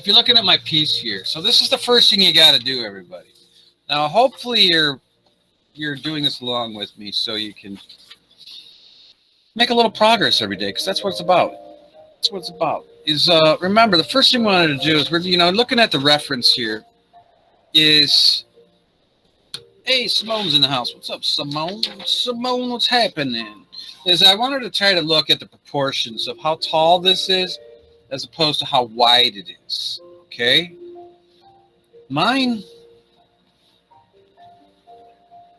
if you're looking at my piece here, so this is the first thing you got to do, everybody. Now, hopefully you're doing this along with me so you can make a little progress every day, because that's what it's about. That's what it's about. Is remember, the first thing we wanted to do is we're looking at the reference here. Is hey, Simone's in the house. What's up, Simone? Simone, what's happening? Is I wanted to try to look at the proportions of how tall this is as opposed to how wide it is. Okay? Mine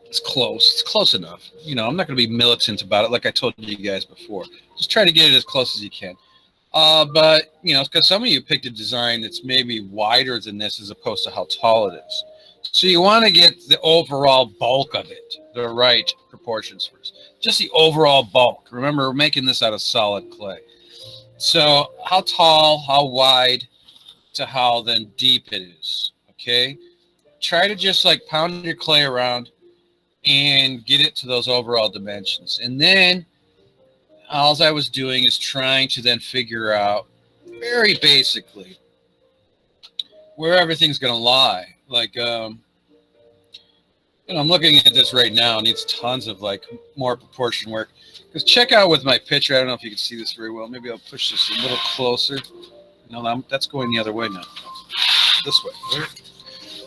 is close. It's close enough. I'm not going to be militant about it like I told you guys before. Just try to get it as close as you can. But, because some of you picked a design that's maybe wider than this as opposed to how tall it is. So you want to get the overall bulk of it, the right proportions first. Just the overall bulk. Remember, we're making this out of solid clay. So how tall, how wide, to how then deep it is, okay? Try to just like pound your clay around and get it to those overall dimensions. And then all I was doing is trying to then figure out very basically where everything's going to lie. Like, I'm looking at this right now. It needs tons of like more proportion work. Because check out with my picture. I don't know if you can see this very well. Maybe I'll push this a little closer. No, that's going the other way now. This way.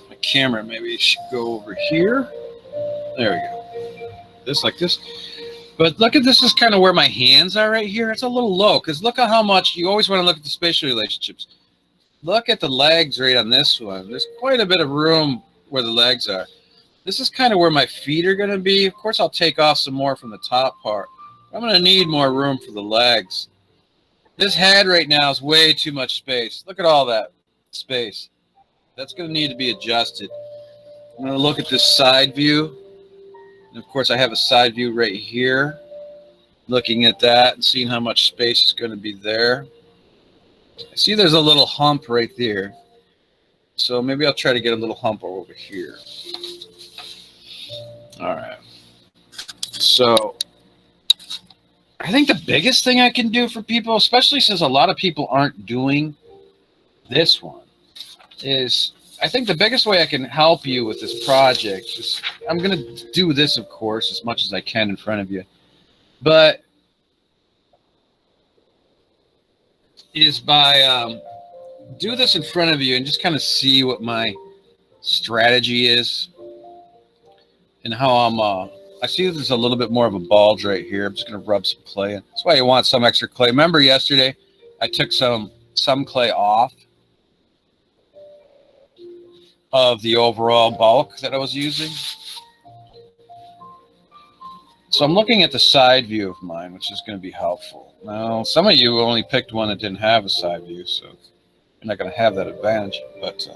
My camera maybe should go over here. There we go. This like this. But look at this is kind of where my hands are right here. It's a little low because look at how much you always want to look at the spatial relationships. Look at the legs right on this one. There's quite a bit of room where the legs are. This is kind of where my feet are going to be. Of course, I'll take off some more from the top part. I'm going to need more room for the legs. This head right now is way too much space. Look at all that space. That's going to need to be adjusted. I'm going to look at this side view. And of course, I have a side view right here. Looking at that and seeing how much space is going to be there. I see there's a little hump right there. So maybe I'll try to get a little hump over here. All right. So I think the biggest thing I can do for people, especially since a lot of people aren't doing this one, is I think the biggest way I can help you with this project is I'm going to do this, of course, as much as I can in front of you. But is by do this in front of you and just kind of see what my strategy is and how I'm I see there's a little bit more of a bulge right here. I'm just going to rub some clay in. That's why you want some extra clay. Remember yesterday I took some clay off of the overall bulk that I was using. So I'm looking at the side view of mine, which is going to be helpful. Now, some of you only picked one that didn't have a side view, so you're not going to have that advantage. But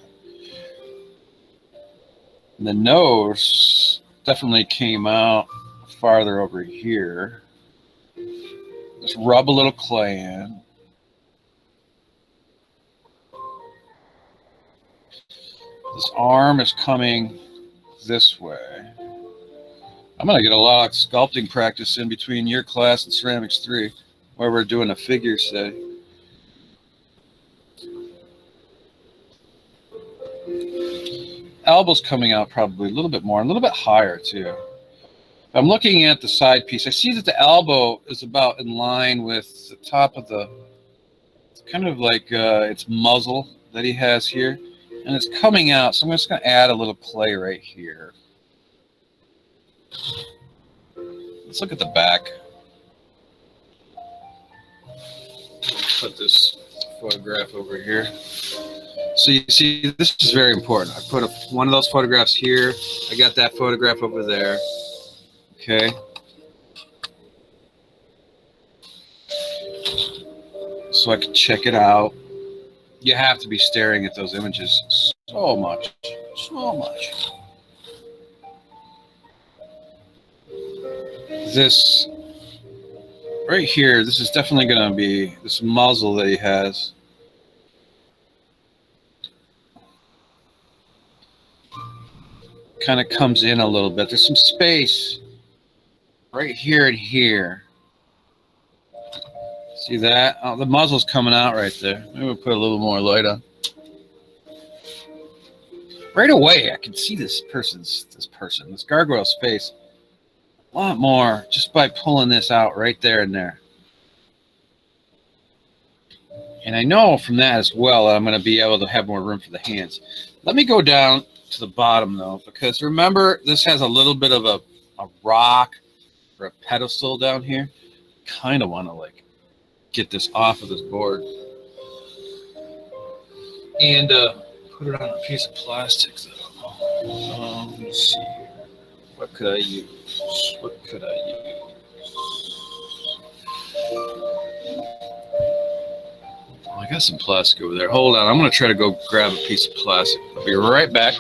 the nose definitely came out farther over here. Just rub a little clay in. This arm is coming this way. I'm going to get a lot of sculpting practice in between your class and Ceramics 3, where we're doing a figure set. Elbow's coming out probably a little bit more, a little bit higher too. I'm looking at the side piece. I see that the elbow is about in line with the top of the, it's kind of like its muzzle that he has here. And it's coming out, so I'm just going to add a little clay right here. Let's look at the back. Put this photograph over here. So you see, this is very important. I put one of those photographs here. I got that photograph over there. Okay. So I can check it out. You have to be staring at those images so much, so much. This right here, this is definitely going to be this muzzle that he has. Kind of comes in a little bit. There's some space right here and here. See that? Oh, the muzzle's coming out right there. Maybe we'll put a little more light on. right away I can see this gargoyle's face a lot more just by pulling this out right there and there. And I know from that as well that I'm going to be able to have more room for the hands. Let me go down to the bottom though, because remember this has a little bit of a rock or a pedestal down here. Kind of want to like get this off of this board and put it on a piece of plastic though. Let me see here. What could I use? What could I use? Oh, I got some plastic over there. Hold on. I'm going to try to go grab a piece of plastic. I'll be right back.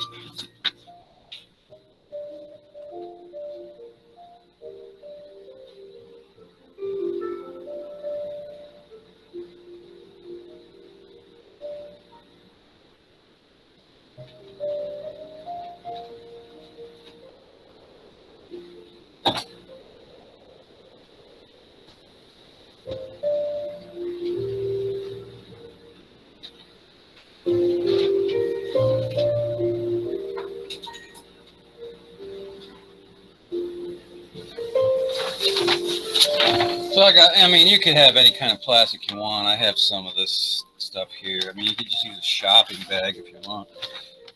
So I mean, you could have any kind of plastic you want. I have some of this stuff here. I mean, you could just use a shopping bag if you want.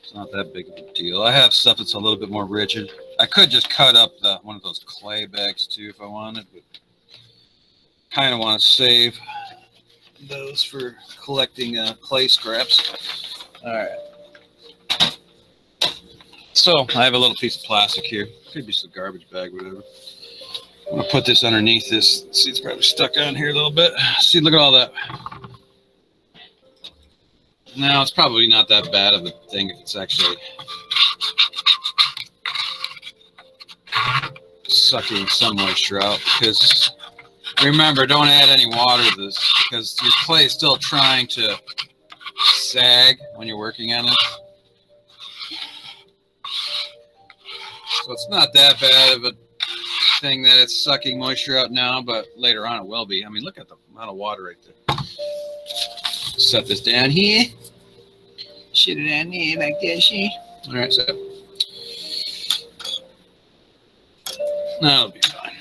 It's not that big of a deal. I have stuff that's a little bit more rigid. I could just cut up one of those clay bags too if I wanted, but kind of want to save those for collecting clay scraps. All right. So I have a little piece of plastic here. Could be some garbage bag, whatever. I'm gonna put this underneath this. See, it's probably stuck on here a little bit. See, look at all that. Now, it's probably not that bad of a thing if it's actually sucking some moisture out. Because remember, don't add any water to this because your clay is still trying to sag when you're working on it. So it's not that bad of a thing that it's sucking moisture out now, but later on it will be. I mean, look at the amount of water right there. Set this down here. Shit it down here like this. All right, so that'll be fine.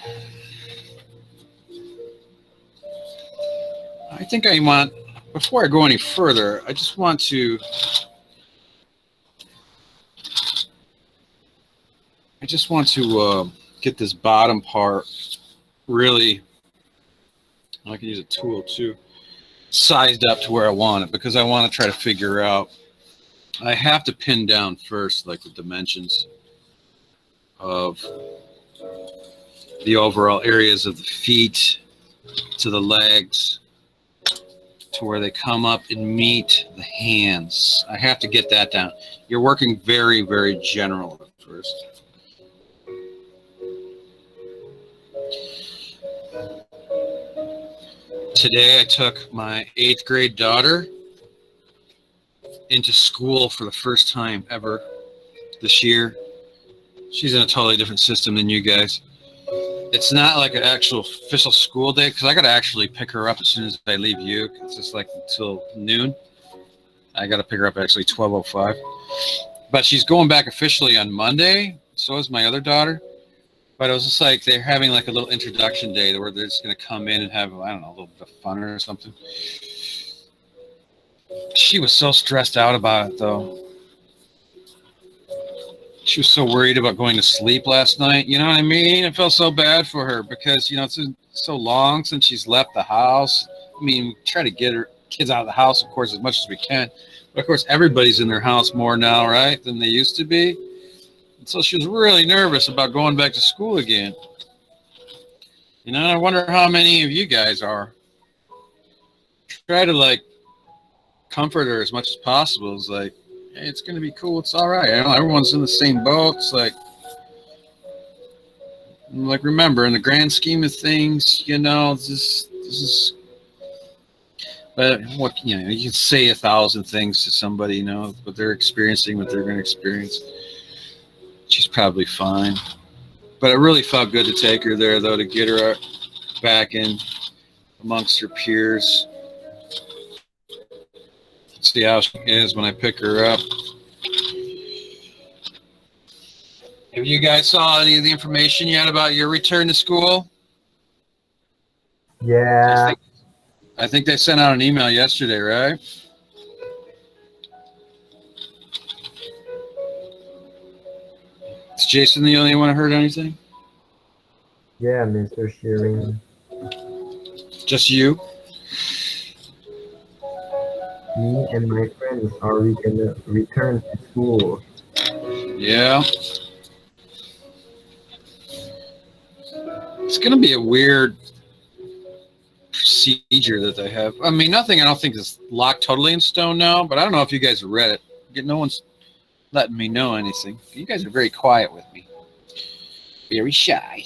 I think I want, before I go any further, I just want to get this bottom part really, I can use a tool too, sized up to where I want it, because I want to try to figure out, I have to pin down first like the dimensions of the overall areas of the feet to the legs to where they come up and meet the hands. I have to get that down. You're working very, very general at first. Today I took my 8th grade daughter into school for the first time ever this year. She's in a totally different system than you guys. It's not like an actual official school day because I got to actually pick her up as soon as I leave you. It's just like until noon. I got to pick her up actually 12:05. But she's going back officially on Monday. So is my other daughter. But it was just like they're having like a little introduction day where they're just going to come in and have, I don't know, a little bit of fun or something. She was so stressed out about it, though. She was so worried about going to sleep last night. You know what I mean? I felt so bad for her because, you know, it's been so long since she's left the house. I mean, we try to get her kids out of the house, of course, as much as we can. But, of course, everybody's in their house more now, right, than they used to be. So she was really nervous about going back to school again. You know, I wonder how many of you guys are. Try to, like, comfort her as much as possible. It's like, hey, it's going to be cool. It's all right. I know everyone's in the same boat. It's like, remember, in the grand scheme of things, you know, this is, but what, you know, you can say 1,000 things to somebody, you know, but they're experiencing what they're going to experience. She's probably fine. But it really felt good to take her there, though, to get her back in amongst her peers. See how she is when I pick her up. Have you guys saw any of the information yet about your return to school? Yeah. I think they sent out an email yesterday, right? Is Jason the only one who heard anything? Yeah, Mr. Shearing. Just you? Me and my friends are gonna return to school. Yeah. It's going to be a weird procedure that they have. I mean, nothing I don't think is locked totally in stone now, but I don't know if you guys read it. No one's letting me know anything. You guys are very quiet with me. Very shy.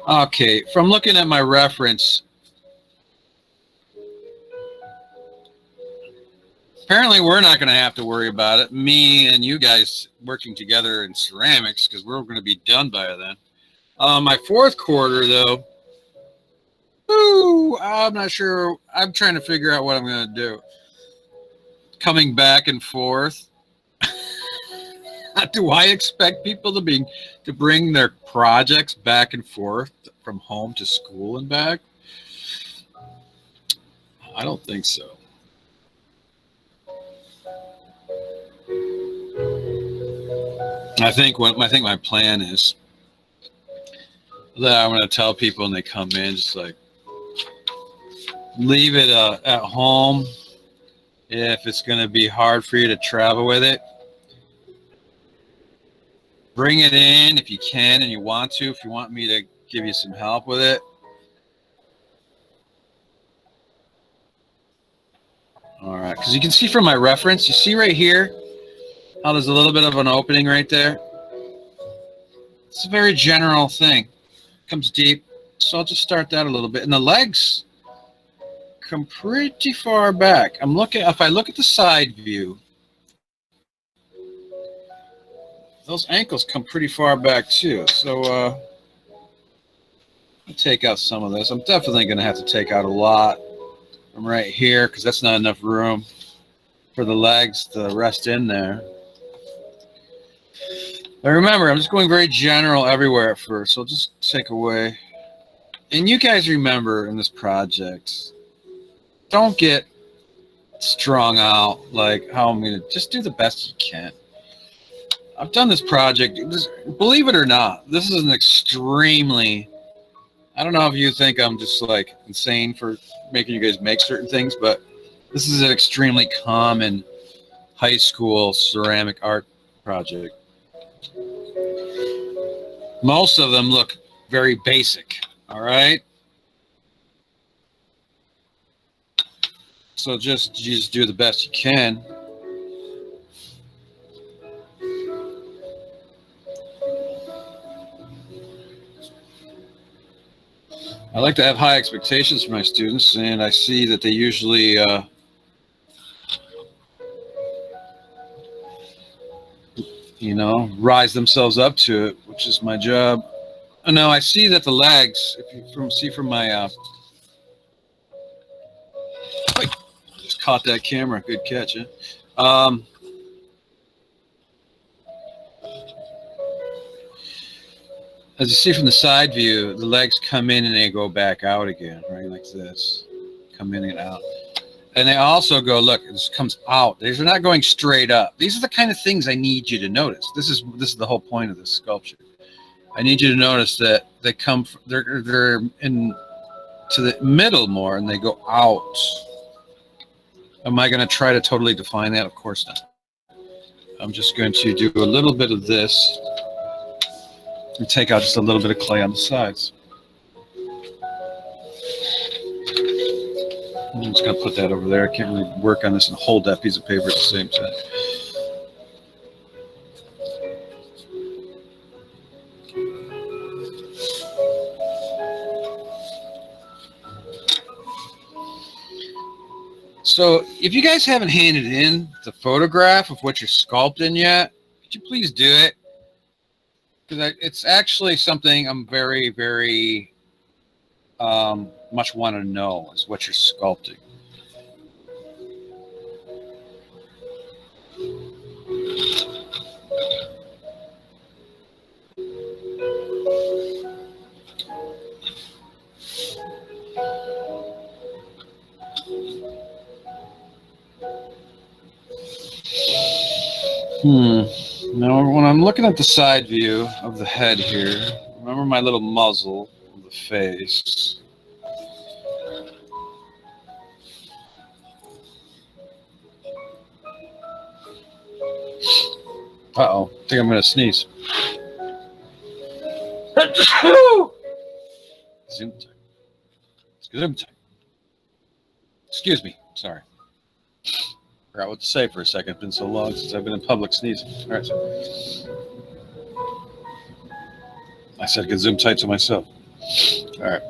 Okay, from looking at my reference, apparently we're not going to have to worry about it. Me and you guys working together in ceramics, because we're going to be done by then. My fourth quarter, though, I'm not sure. I'm trying to figure out what I'm going to do. Coming back and forth. Do I expect people to bring their projects back and forth from home to school and back? I don't think so. I think my plan is that I'm going to tell people when they come in, just like leave it at home if it's going to be hard for you to travel with it. Bring it in if you can and you want to, if you want me to give you some help with it. All right, because you can see from my reference, you see right here how there's a little bit of an opening right there. It's a very general thing. Comes deep, so I'll just start that a little bit. And the legs come pretty far back. If I look at the side view, those ankles come pretty far back too. So I'll take out some of this. I'm definitely going to have to take out a lot from right here because that's not enough room for the legs to rest in there. Now remember, I'm just going very general everywhere at first. So I'll just take away. And you guys remember in this project, don't get strung out like how I'm going to just do the best you can. I've done this project, believe it or not, this is an extremely, I don't know if you think I'm just like insane for making you guys make certain things, but this is an extremely common high school ceramic art project. Most of them look very basic, all right? So you just do the best you can. I like to have high expectations for my students, and I see that they usually rise themselves up to it, which is my job. And now I see that the legs, if you see from my just caught that camera, good catch, huh? As you see from the side view, the legs come in and they go back out again, right, like this. Come in and out. And they also go, look, this comes out. These are not going straight up. These are the kind of things I need you to notice. This is the whole point of this sculpture. I need you to notice that they're in to the middle more and they go out. Am I going to try to totally define that? Of course not. I'm just going to do a little bit of this and take out just a little bit of clay on the sides. I'm just going to put that over there. I can't really work on this and hold that piece of paper at the same time. So if you guys haven't handed in the photograph of what you're sculpting yet, could you please do it? Because it's actually something I'm very, very much want to know is what you're sculpting. Now, when I'm looking at the side view of the head here, remember my little muzzle of the face. Uh-oh, I think I'm going to sneeze. Zoom time. Zoom time. Excuse me. Sorry. Forgot what to say for a second. It's been so long since I've been in public sneezing. All right. I said I could zoom tight to myself. All right.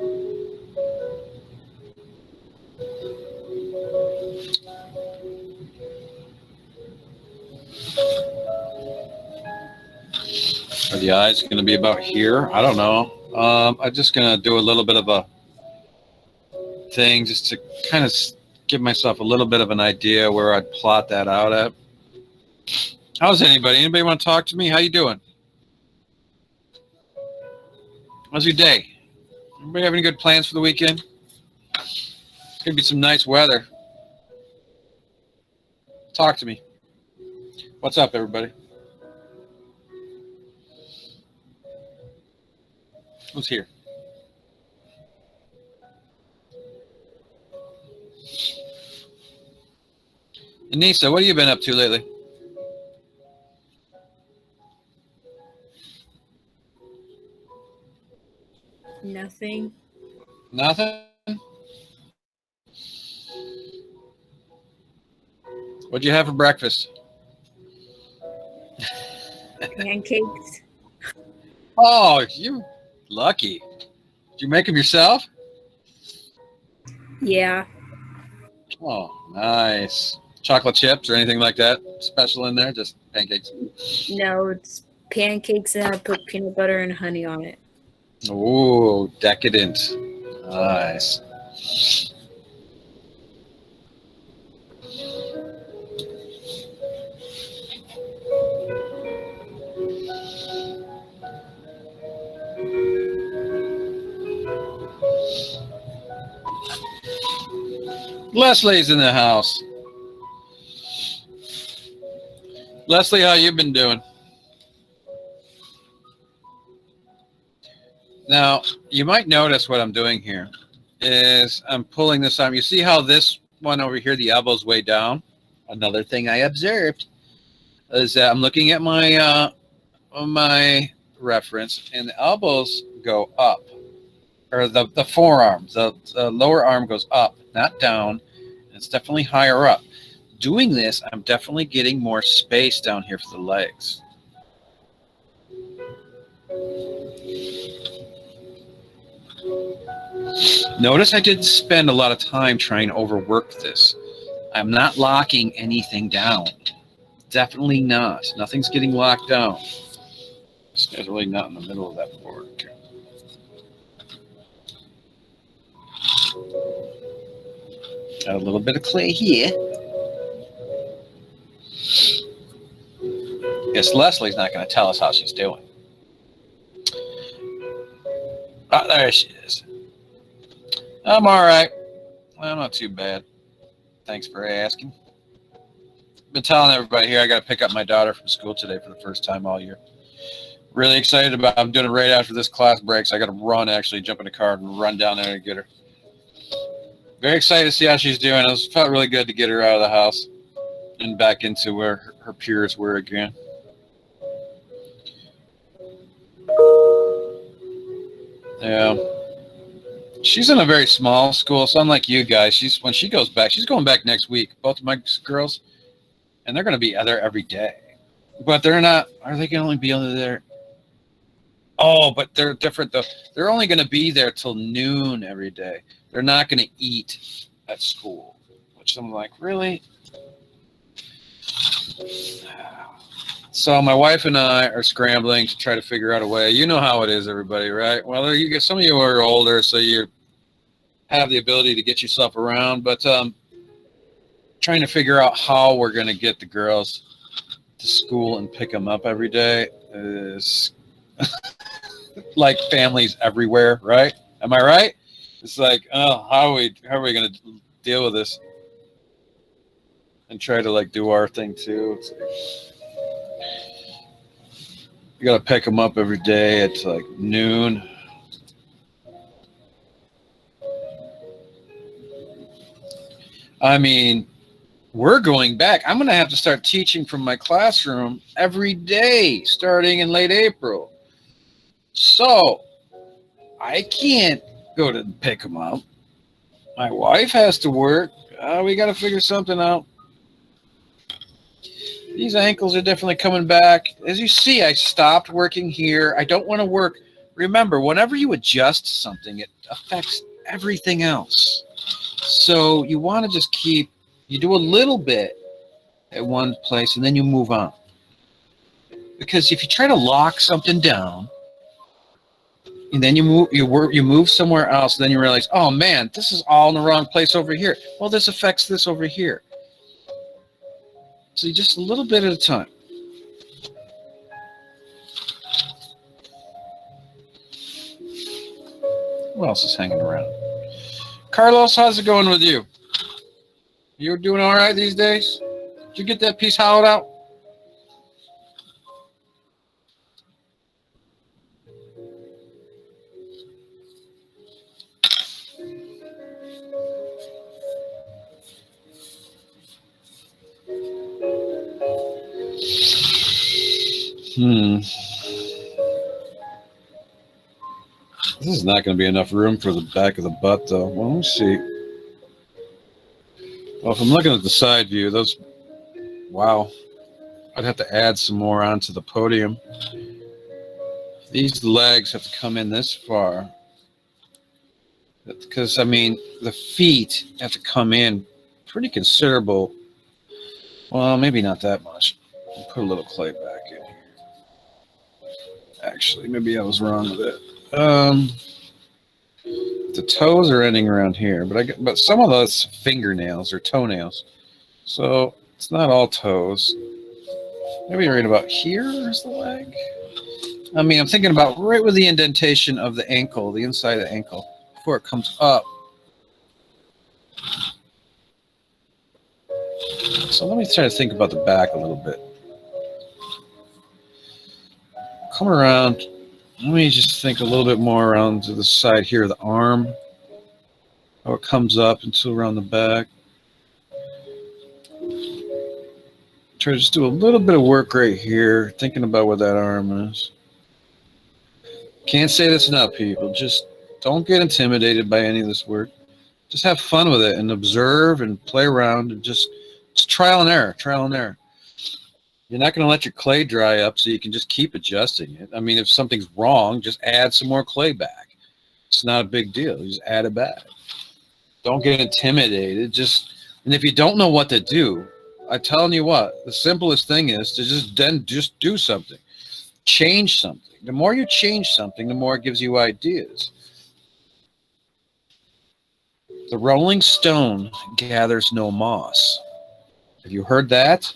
Are the eyes going to be about here? I don't know. I'm just going to do a little bit of a thing just to kind of give myself a little bit of an idea where I'd plot that out at. How's anybody? Anybody want to talk to me? How you doing? How's your day? Anybody have any good plans for the weekend? It's going to be some nice weather. Talk to me. What's up, everybody? Who's here? Anissa, what have you been up to lately? Nothing. Nothing? What'd you have for breakfast? Pancakes. Oh, you lucky. Did you make them yourself? Yeah. Oh, nice. Chocolate chips or anything like that special in there? Just pancakes? No, it's pancakes and I put peanut butter and honey on it. Ooh, decadent. Nice. Leslie's in the house. Leslie, how you been doing? Now, you might notice what I'm doing here is I'm pulling this arm. You see how this one over here, the elbow's way down? Another thing I observed is that I'm looking at my my reference, and the elbows go up, or the forearm, the lower arm goes up, not down. It's definitely higher up. Doing this, I'm definitely getting more space down here for the legs. Notice I didn't spend a lot of time trying to overwork this. I'm not locking anything down. Definitely not. Nothing's getting locked down. This guy's really not in the middle of that board. Okay. Got a little bit of clay here. Guess Leslie's not going to tell us how she's doing. Oh, there she is. I'm all right. Well, not too bad. Thanks for asking. Been telling everybody here I got to pick up my daughter from school today for the first time all year. Really excited about it. I'm doing it right after this class breaks. I got to run, actually, jump in the car and run down there to get her. Very excited to see how she's doing. It felt really good to get her out of the house and back into where her peers were again. Yeah. She's in a very small school, so unlike you guys, when she goes back, she's going back next week. Both of my girls, and they're going to be there every day. But they're not. Are they going to only be there? Oh, but they're different though. They're only going to be there till noon every day. They're not going to eat at school, which I'm like, really? So my wife and I are scrambling to try to figure out a way. You know how it is, everybody, right? Well, you get some of you are older, so you have the ability to get yourself around, but trying to figure out how we're going to get the girls to school and pick them up every day is like families everywhere, right? Am I right? It's like, oh, how are we going to deal with this? and try to like do our thing too. It's like, you gotta pick them up every day at like noon. I mean, we're going back. I'm gonna have to start teaching from my classroom every day starting in late April. So I can't go to pick them up. My wife has to work. We got to figure something out. These ankles are definitely coming back. As you see, I stopped working here. I don't want to work. Remember, whenever you adjust something, it affects everything else. So you want to just you do a little bit at one place and then you move on. Because if you try to lock something down, and then you move somewhere else, then you realize, oh man, this is all in the wrong place over here. Well, this affects this over here. So just a little bit at a time. Who else is hanging around? Carlos, how's it going with you? You doing all right these days? Did you get that piece hollowed out? This is not going to be enough room for the back of the butt, though. Well, let me see. Well, if I'm looking at the side view, wow. I'd have to add some more onto the podium. These legs have to come in this far. Because, I mean, the feet have to come in pretty considerable. Well, maybe not that much. I'll put a little clay back in here. Actually, maybe I was wrong with it. The toes are ending around here, but some of those fingernails or toenails. So it's not all toes. Maybe right about here is the leg. I mean, I'm thinking about right with the indentation of the ankle, the inside of the ankle, before it comes up. So let me try to think about the back a little bit. Come around. Let me just think a little bit more around to the side here of the arm. How it comes up until around the back. Try to just do a little bit of work right here, thinking about where that arm is. Can't say this enough, people. Just don't get intimidated by any of this work. Just have fun with it and observe and play around and just trial and error, trial and error. You're not going to let your clay dry up so you can just keep adjusting it. I mean, if something's wrong, just add some more clay back. It's not a big deal. You just add it back. Don't get intimidated. And if you don't know what to do, I'm telling you what, the simplest thing is to just do something. Change something. The more you change something, the more it gives you ideas. The rolling stone gathers no moss. Have you heard that?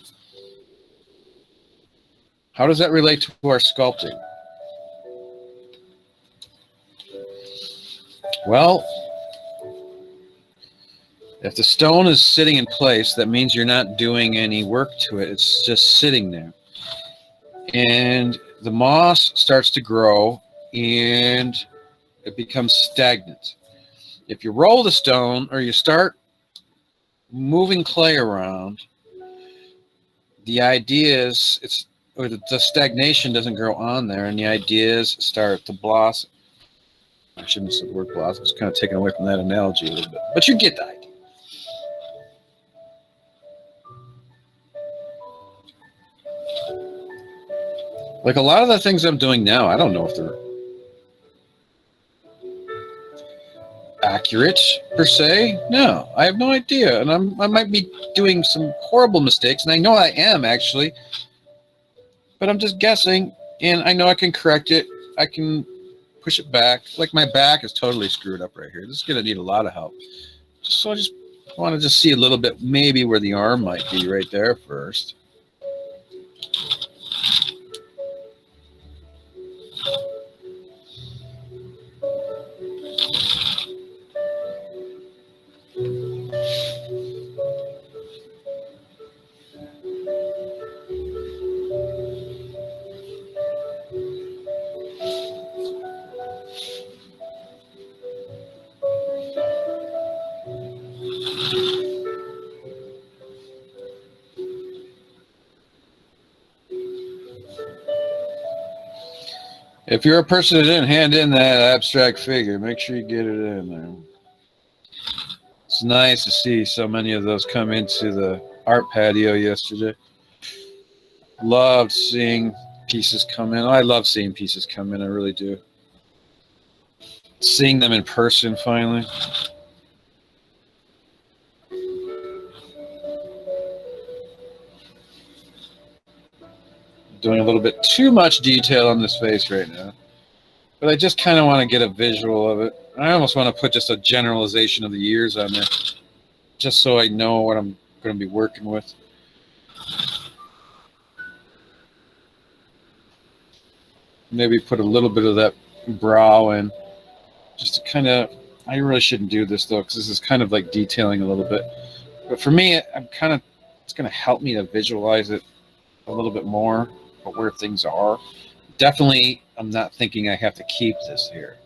How does that relate to our sculpting? Well, if the stone is sitting in place, that means you're not doing any work to it. It's just sitting there. And the moss starts to grow and it becomes stagnant. If you roll the stone or you start moving clay around, the ideas, the stagnation doesn't grow on there, and the ideas start to blossom. I shouldn't have said the word blossom. It's kind of taken away from that analogy a little bit, but you get the idea. Like a lot of the things I'm doing now, I don't know if they're accurate per se. No, I have no idea, and I might be doing some horrible mistakes, and I know I am actually. But I'm just guessing, and I know I can correct it. I can push it back. Like my back is totally screwed up right here. This is going to need a lot of help. So I just want to just see a little bit, maybe where the arm might be right there first. If you're a person that didn't hand in that abstract figure, make sure you get it in there. It's nice to see so many of those come into the art patio yesterday. Loved seeing pieces come in. I love seeing pieces come in. I really do. Seeing them in person finally. Doing a little bit too much detail on this face right now. But I just kind of want to get a visual of it. I almost want to put just a generalization of the ears on there, just so I know what I'm going to be working with. Maybe put a little bit of that brow in, just to kind of, I really shouldn't do this though, because this is kind of like detailing a little bit. But for me, it's going to help me to visualize it a little bit more, but where things are. Definitely, I'm not thinking I have to keep this here.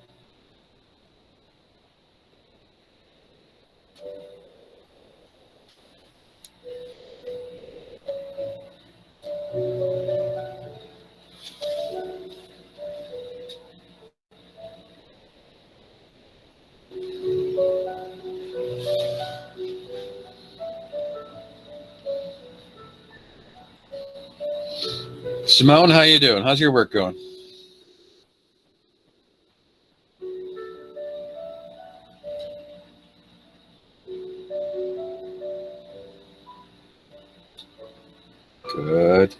Simone, how you doing? How's your work going? Good.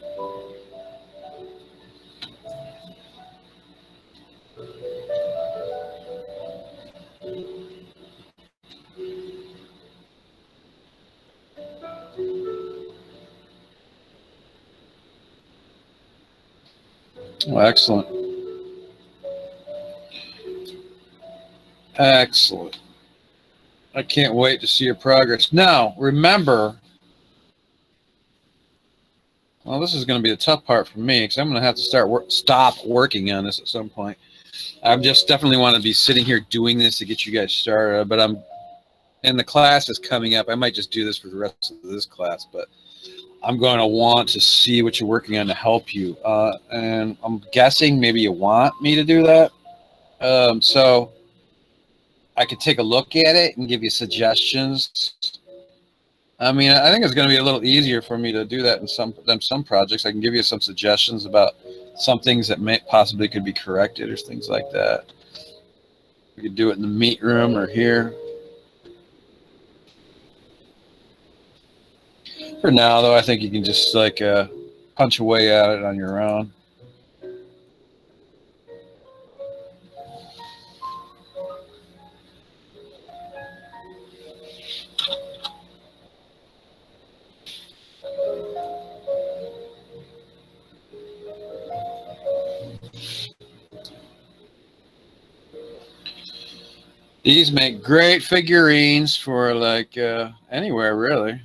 Oh, excellent. Excellent. I can't wait to see your progress. Now, remember, well, this is going to be the tough part for me because I'm going to have to stop working on this at some point. I just definitely want to be sitting here doing this to get you guys started, but and the class is coming up. I might just do this for the rest of this class, but I'm going to want to see what you're working on to help you. And I'm guessing maybe you want me to do that. So I could take a look at it and give you suggestions. I mean, I think it's going to be a little easier for me to do that in some projects. I can give you some suggestions about some things that may possibly could be corrected or things like that. We could do it in the meet room or here. For now, though, I think you can just like punch away at it on your own. These make great figurines for like anywhere, really.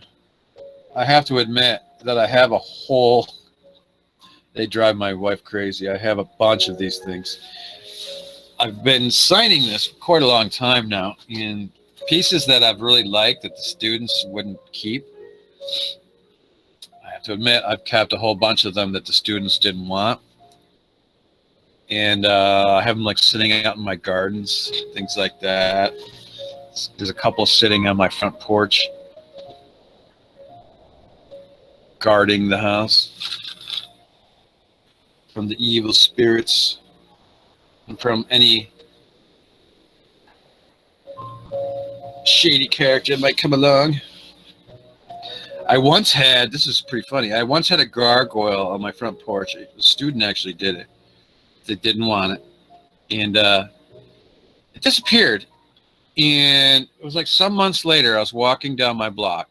I have to admit that I have a whole, they drive my wife crazy. I have a bunch of these things. I've been signing this for quite a long time now in pieces that I've really liked that the students wouldn't keep. I have to admit I've kept a whole bunch of them that the students didn't want. And I have them like sitting out in my gardens, things like that. There's a couple sitting on my front porch, guarding the house from the evil spirits and from any shady character that might come along. I once had, this is pretty funny, I once had a gargoyle on my front porch. A student actually did it. They didn't want it. And it disappeared. And it was like some months later, I was walking down my block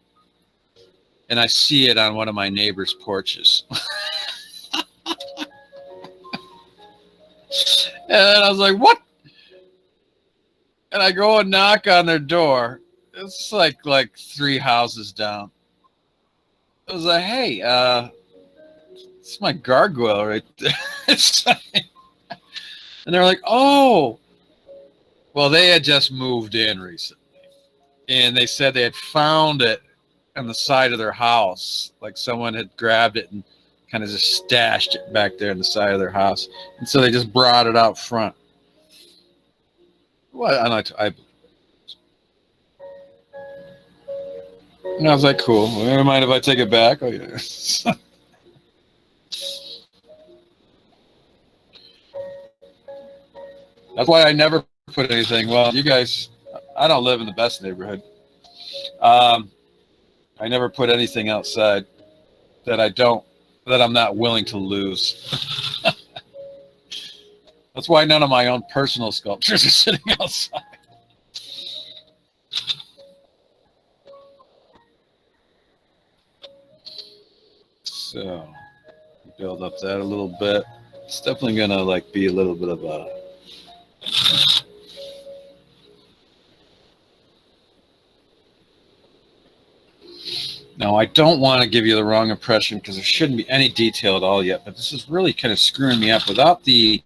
and I see it on one of my neighbor's porches. And I was like, what? And I go and knock on their door. It's like 3 houses down. I was like, hey, it's my gargoyle right there. And they're like, oh. Well, they had just moved in recently. And they said they had found it on the side of their house. Like someone had grabbed it and kind of just stashed it back there in the side of their house, and so they just brought it out front. Well, and I was like, cool. Well, never mind if I take it back. Oh yeah. That's why I never put anything. Well, you guys, I don't live in the best neighborhood. I never put anything outside that I'm not willing to lose. That's why none of my own personal sculptures are sitting outside. So, build up that a little bit. It's definitely gonna like be a little bit of a. Now, I don't want to give you the wrong impression because there shouldn't be any detail at all yet, but this is really kind of screwing me up without the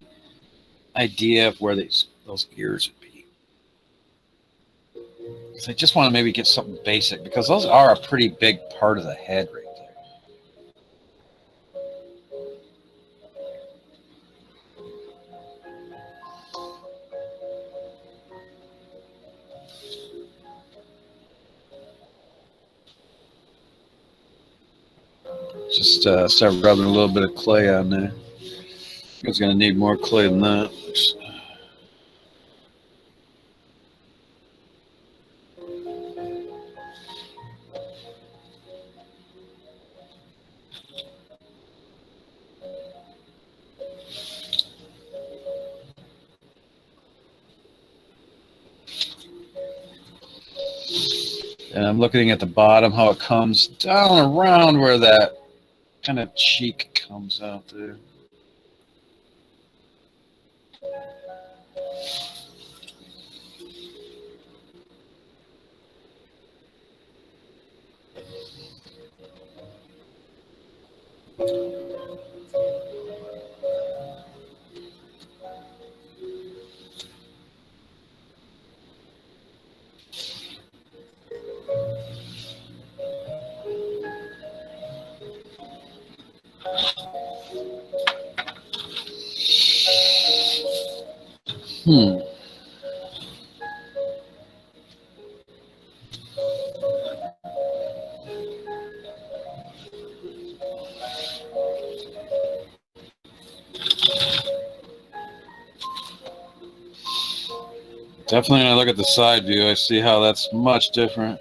idea of where those ears would be. So I just want to maybe get something basic because those are a pretty big part of the head right there. Just start rubbing a little bit of clay on there. It's going to need more clay than that. And I'm looking at the bottom, how it comes down around where that kind of cheek comes out there. Definitely when I look at the side view, I see how that's much different.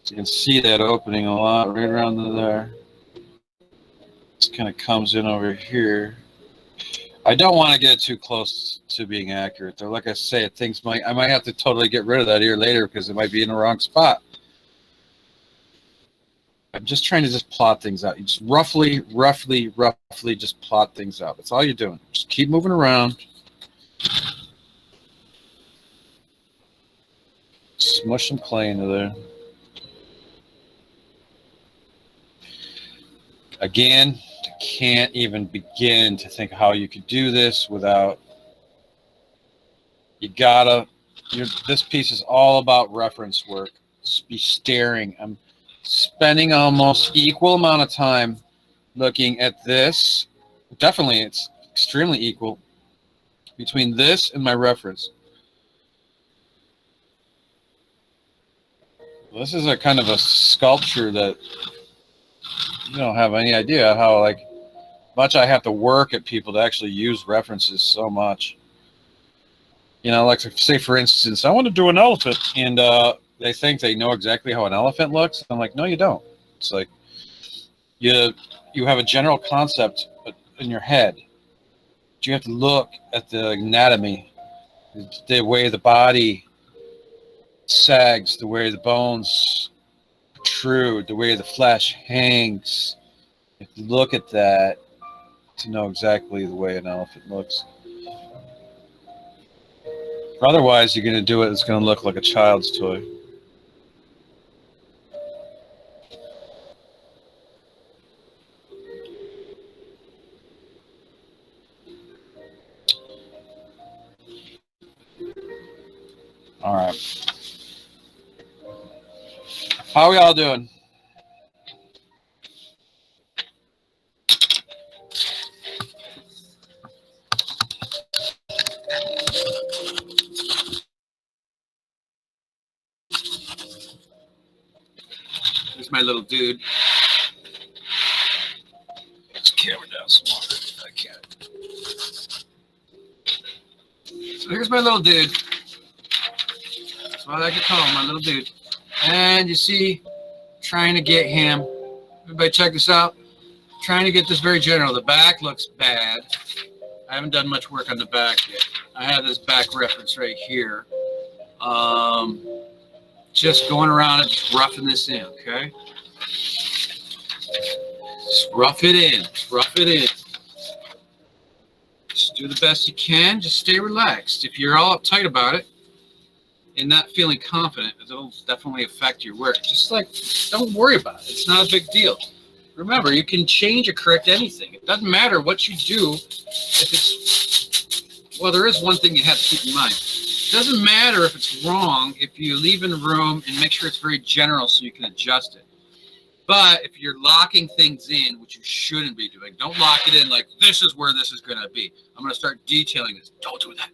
So you can see that opening a lot right around there. This kind of comes in over here. I don't want to get too close to being accurate though. Like I say, I might have to totally get rid of that ear later because it might be in the wrong spot. I'm just trying to just plot things out. You just roughly just plot things out. That's all you're doing. Just keep moving around. Smush some clay into there. Again, I can't even begin to think how you could do this without. This piece is all about reference work. Just be staring. I'm spending almost equal amount of time looking at this. Definitely, it's extremely equal between this and my reference. This is a kind of a sculpture that you don't have any idea how much I have to work at people to actually use references so much. Like say for instance, I want to do an elephant, and they think they know exactly how an elephant looks. I'm like, no, you don't. It's like you have a general concept in your head. But you have to look at the anatomy, the way the body sags, the way the bones protrude, the way the flesh hangs. You have to look at that to know exactly the way an elephant looks. Otherwise, you're going to do it, it's going to look like a child's toy. All right. How are we all doing? There's my little dude. Let's camera down some more. I can't. So here's my little dude. That's what I like to call him, my little dude. And you see, trying to get him. Everybody check this out. Trying to get this very general. The back looks bad. I haven't done much work on the back yet. I have this back reference right here. Just going around it, just roughing this in, okay? Just rough it in, just rough it in. Just do the best you can, just stay relaxed. If you're all uptight about it and not feeling confident, it'll definitely affect your work. Just like, don't worry about it, it's not a big deal. Remember, you can change or correct anything. It doesn't matter what you do if it's, well, there is one thing you have to keep in mind. It doesn't matter if it's wrong if you leave in the room and make sure it's very general so you can adjust it. But if you're locking things in, which you shouldn't be doing, don't lock it in like this is where this is going to be. I'm going to start detailing this. Don't do that.